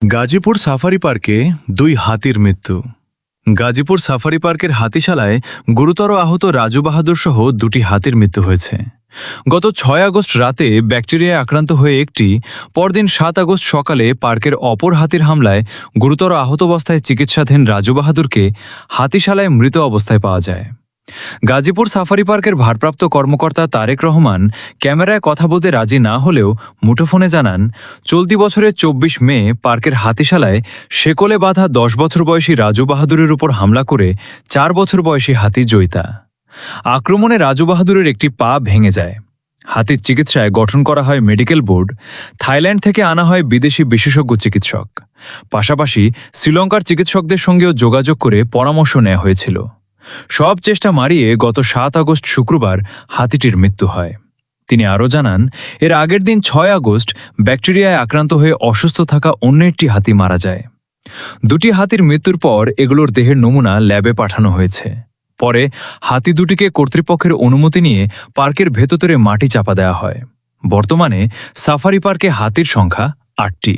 Gazipur safari পার্কে দুই হাতির মৃত্যু। গাজীপুর সাফারি পার্কের হাতিশালায় গুরুতর আহত রাজু বাহাদুর সহ দুটি হাতির মৃত্যু হয়েছে। গত ৬ আগস্ট রাতে ব্যাকটেরিয়ায় আক্রান্ত হয়ে একটি, পরদিন ৭ আগস্ট সকালে পার্কের অপর হাতির হামলায় গুরুতর আহত অবস্থায় চিকিৎসাধীন রাজু বাহাদুরকে হাতিশালায় মৃত অবস্থায় পাওয়া যায়। গাজীপুর সাফারি পার্কের ভারপ্রাপ্ত কর্মকর্তা তারেক রহমান ক্যামেরায় কথা বলতে রাজি না হলেও মুঠোফোনে জানান, চলতি বছরের ২৪ মে পার্কের হাতিশালায় শেকলে বাঁধা ১০ বছর বয়সী রাজু বাহাদুরের উপর হামলা করে ৪ বছর বয়সী হাতি জয়িতা। আক্রমণে রাজু বাহাদুরের একটি পা ভেঙে যায়। হাতির চিকিৎসায় গঠন করা হয় মেডিকেল বোর্ড। থাইল্যান্ড থেকে আনা হয় বিদেশি বিশেষজ্ঞ চিকিৎসক। পাশাপাশি শ্রীলঙ্কার চিকিৎসকদের সঙ্গেও যোগাযোগ করে পরামর্শ নেওয়া হয়েছিল। সব চেষ্টা মারিয়ে গত ৭ আগস্ট শুক্রবার হাতিটির মৃত্যু হয়। তিনি আরও জানান, এর আগের দিন ৬ আগস্ট ব্যাকটেরিয়ায় আক্রান্ত হয়ে অসুস্থ থাকা অন্য একটি হাতি মারা যায়। দুটি হাতির মৃত্যুর পর এগুলোর দেহের নমুনা ল্যাবে পাঠানো হয়েছে। পরে হাতি দুটিকে কর্তৃপক্ষের অনুমতি নিয়ে পার্কের ভেতরে মাটি চাপা দেওয়া হয়। বর্তমানে সাফারি পার্কে হাতির সংখ্যা ৮টি।